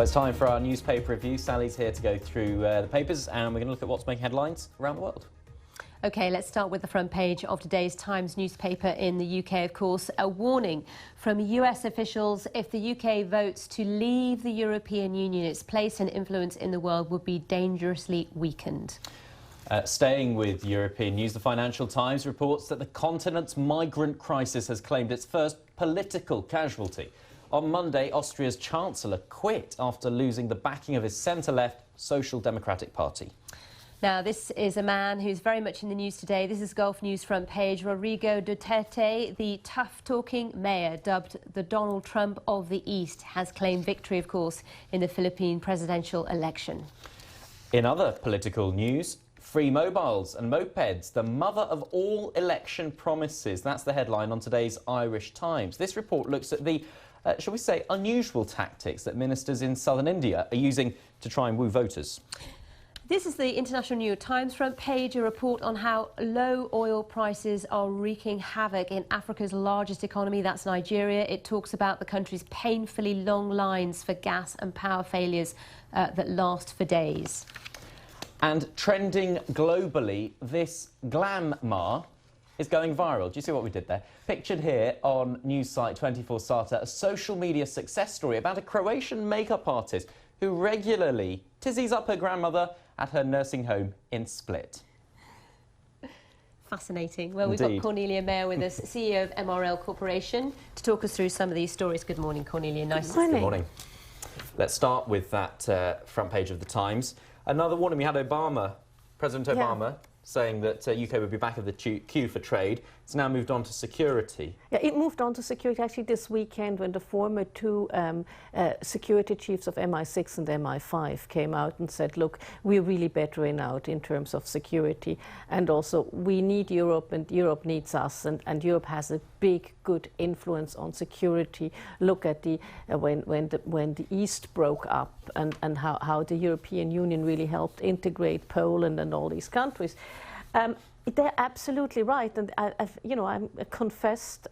Well, it's time for our newspaper review. Sally's here to go through the papers, and we're going to look at what's making headlines around the world. OK, let's start with the front page of today's Times newspaper in the UK, of course. A warning from US officials: if the UK votes to leave the European Union, its place and influence in the world would be dangerously weakened. Staying with European news, the Financial Times reports that the continent's migrant crisis has claimed its first political casualty. On Monday, Austria's Chancellor quit after losing the backing of his centre-left Social Democratic Party. Now, this is a man who's very much in the news today. This is Gulf News front page. Rodrigo Duterte, the tough-talking mayor, dubbed the Donald Trump of the East, has claimed victory, of course, in the Philippine presidential election. In other political news, free mobiles and mopeds, the mother of all election promises. That's the headline on today's Irish Times. This report looks at the, shall we say, unusual tactics that ministers in southern India are using to try and woo voters. This is the International New York Times front page, a report on how low oil prices are wreaking havoc in Africa's largest economy, that's Nigeria. It talks about the country's painfully long lines for gas and power failures that last for days. And trending globally, this glamour is going viral. Do you see what we did there? Pictured here on news site 24/7, a social media success story about a Croatian makeup artist who regularly tizzies up her grandmother at her nursing home in Split. Fascinating. Well, Indeed. We've got Cornelia Meyer with us, CEO of MRL Corporation, to talk us through some of these stories. Good morning, Cornelia. Nice to see you. Good morning. Let's start with that front page of the Times. Another warning: we had President Obama, saying that UK would be back of the queue for trade. It's now moved on to security. Yeah, it moved on to security actually this weekend when the former two security chiefs of MI6 and MI5 came out and said, look, we're really bettering out in terms of security, and also we need Europe and Europe needs us, and Europe has a big, good influence on security. Look at the when the East broke up and how the European Union really helped integrate Poland and all these countries. They're absolutely right, and I'm a confessed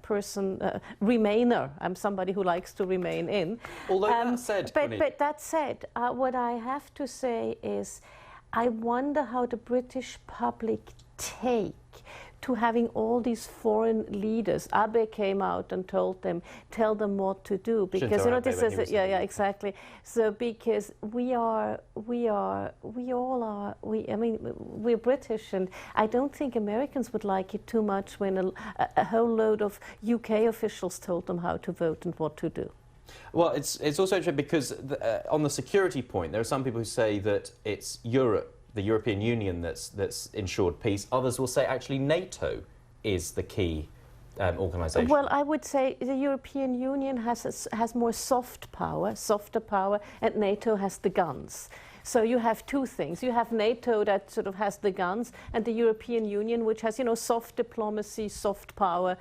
person, Remainer. I'm somebody who likes to remain in. Although that said, but that said, what I have to say is, I wonder how the British public take to having all these foreign leaders. Abe came out and tell them what to do, because this is exactly. So because we're British, and I don't think Americans would like it too much when a whole load of UK officials told them how to vote and what to do. Well, it's also interesting because on the security point, there are some people who say that it's Europe, the European Union, that's ensured peace. Others will say actually NATO is the key organisation. Well, I would say the European Union has more softer power, and NATO has the guns. So you have two things. You have NATO that sort of has the guns, and the European Union, which has, soft diplomacy, soft power.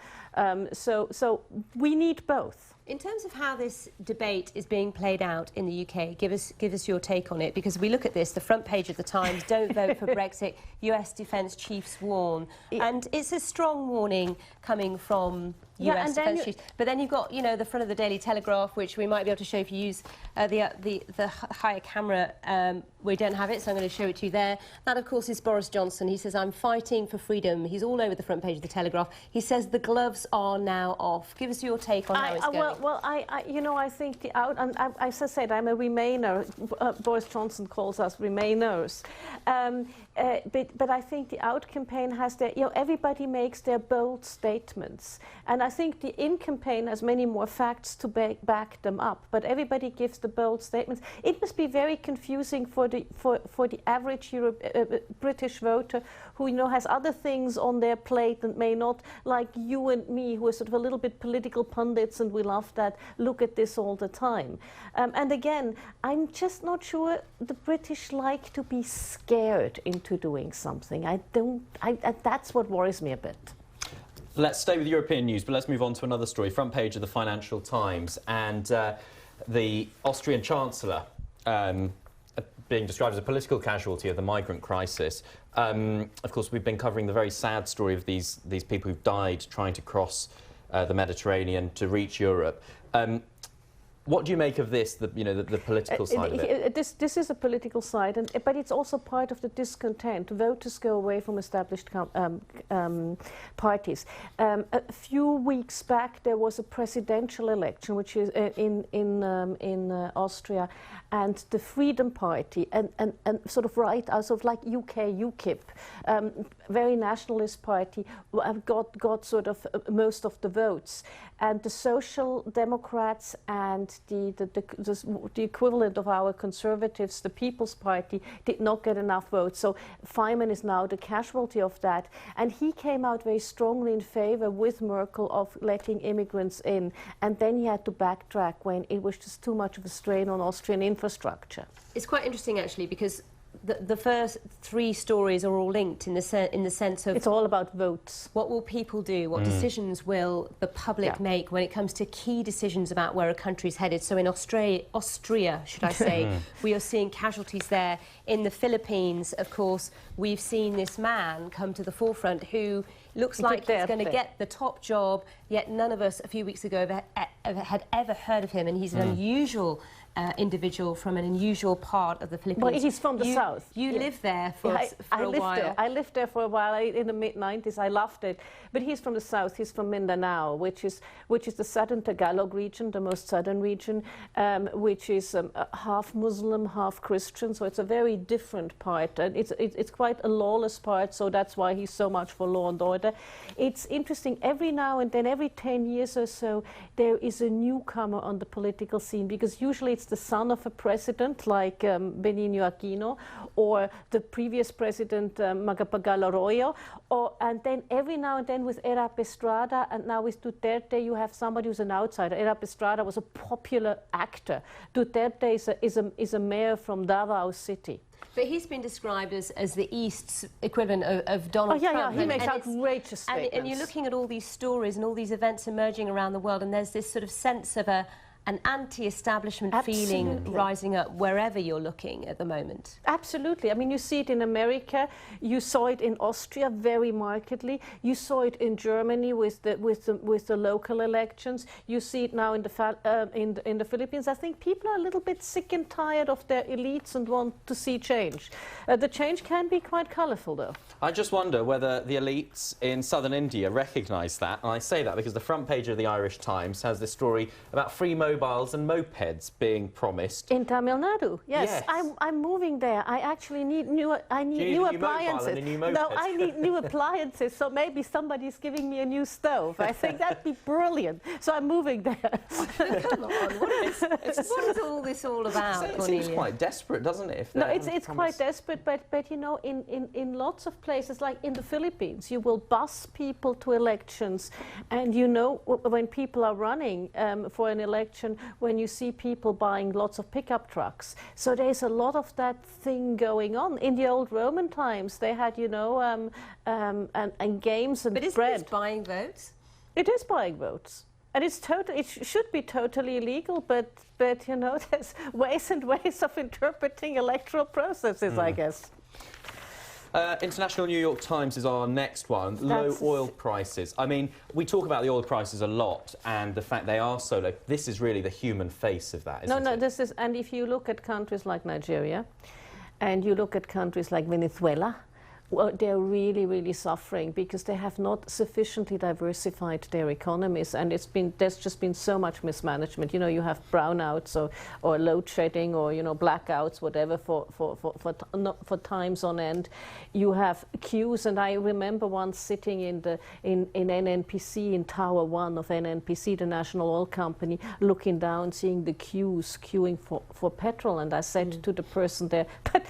So we need both. In terms of how this debate is being played out in the UK, give us your take on it, because we look at this, the front page of the Times: don't vote for Brexit, US defence chiefs warn. And it's a strong warning coming from US defence chiefs. But then you've got, the front of the Daily Telegraph, which we might be able to show if you use the higher camera. We don't have it, so I'm going to show it to you there. That, of course, is Boris Johnson. He says, I'm fighting for freedom. He's all over the front page of the Telegraph. He says the gloves are now off. Give us your take on how it's going. Well, I think as I said, I'm a Remainer. Boris Johnson calls us Remainers. But I think the out campaign has everybody makes their bold statements, and I think the in campaign has many more facts to back them up. But everybody gives the bold statements. It must be very confusing for the average British voter who has other things on their plate and may not, like you and me, who are sort of a little bit political pundits, and we love that, look at this all the time. And again, I'm just not sure the British like to be scared into doing something. That's what worries me a bit. Let's stay with European news, but let's move on to another story. Front page of the Financial Times, and the Austrian Chancellor being described as a political casualty of the migrant crisis. Of course, we've been covering the very sad story of these people who've died trying to cross the Mediterranean to reach Europe. What do you make of this, the political side of it? This is a political side, but it's also part of the discontent. Voters go away from established parties. A few weeks back, there was a presidential election, which is in Austria, and the Freedom Party, and sort of right, sort of like UK UKIP, very nationalist party, got sort of most of the votes, and the Social Democrats and the equivalent of our Conservatives, the People's Party, did not get enough votes. So Feynman is now the casualty of that. And he came out very strongly in favor with Merkel of letting immigrants in. And then he had to backtrack when it was just too much of a strain on Austrian infrastructure. It's quite interesting, actually, because the first three stories are all linked in the sense of... It's all about votes. What will people do? What decisions will the public make when it comes to key decisions about where a country's headed? So in Austria, should I say, we are seeing casualties there. In the Philippines, of course, we've seen this man come to the forefront who looks like he's going to get the top job, yet none of us a few weeks ago had ever heard of him, and he's an unusual individual from an unusual part of the Philippines. Well, he's from the south. You lived there for a while. I lived there for a while in the mid-90s. I loved it. But he's from the south. He's from Mindanao, which is the southern Tagalog region, the most southern region, which is half Muslim, half Christian. So it's a very different part. And it's quite a lawless part, so that's why he's so much for law and order. It's interesting. Every now and then, every 10 years or so, there is a newcomer on the political scene, because usually it's the son of a president like Benigno Aquino, or the previous president Macapagal Arroyo, and then every now and then with Erap Estrada, and now with Duterte you have somebody who's an outsider. Erap Estrada was a popular actor. Duterte is a mayor from Davao City. But he's been described as the East's equivalent of Donald Trump. Yeah, he makes outrageous statements. And you're looking at all these stories and all these events emerging around the world, and there's this sort of sense of an anti-establishment feeling rising up wherever you're looking at the moment. Absolutely. I mean, you see it in America. You saw it in Austria very markedly. You saw it in Germany with the local elections. You see it now in the Philippines. I think people are a little bit sick and tired of their elites and want to see change. The change can be quite colourful, though. I just wonder whether the elites in southern India recognise that. And I say that because the front page of the Irish Times has this story about free mobiles and mopeds being promised. In Tamil Nadu, yes. I'm moving there. I actually need new appliances. No, I need new appliances, so maybe somebody's giving me a new stove. I think that'd be brilliant. So I'm moving there. Come on, what is all this all about, Cornelia? It seems quite desperate, doesn't it? No, it's quite desperate, but you know, in lots of places, like in the Philippines, you will bus people to elections, and you know, when people are running for an election, when you see people buying lots of pickup trucks. So there's a lot of that thing going on. In the old Roman times, they had, you know, and games and bread. But isn't this buying votes? It is buying votes. And it should be totally illegal, but you know, there's ways and ways of interpreting electoral processes, I guess. International New York Times is our next one. Low oil prices. I mean, we talk about the oil prices a lot and the fact they are so low. This is really the human face of that, isn't it? This is, and if you look at countries like Nigeria and you look at countries like Venezuela, well, they're really, really suffering because they have not sufficiently diversified their economies, and there's just been so much mismanagement. You know, you have brownouts or load shedding or, you know, blackouts, whatever, for times on end. You have queues, and I remember once sitting in NNPC, in Tower 1 of NNPC, the national oil company, looking down, seeing the queuing for petrol, and I said to the person there, but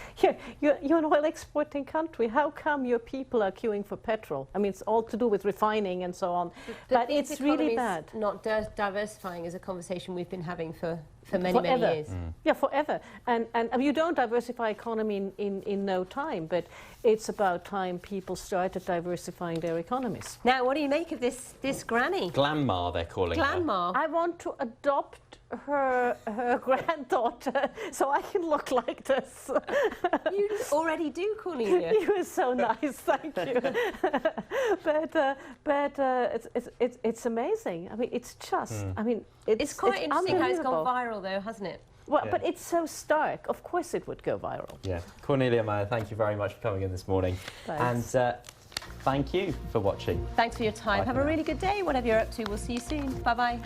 you're an oil exporting country. How come your people are queuing for petrol? I mean, it's all to do with refining and so on. But it's really bad. Not diversifying is a conversation we've been having for for many, forever. many years. Yeah, forever. And you don't diversify economy in no time, but it's about time people started diversifying their economies. Now, what do you make of this granny? Grandma, they're calling her. Grandma. I want to adopt her granddaughter so I can look like this. You already do, Cornelia. You were so nice, thank you. but it's amazing. I mean, it's just. I mean, It's quite interesting how it's gone unbelievable. viral, though, hasn't it? Well, Yeah. but it's so stark. Of course, it would go viral. Yeah. Cornelia Meyer, thank you very much for coming in this morning. Thanks. And thank you for watching. Thanks for your time. Bye Have for a now. really good day, whatever you're up to. We'll see you soon. Bye-bye.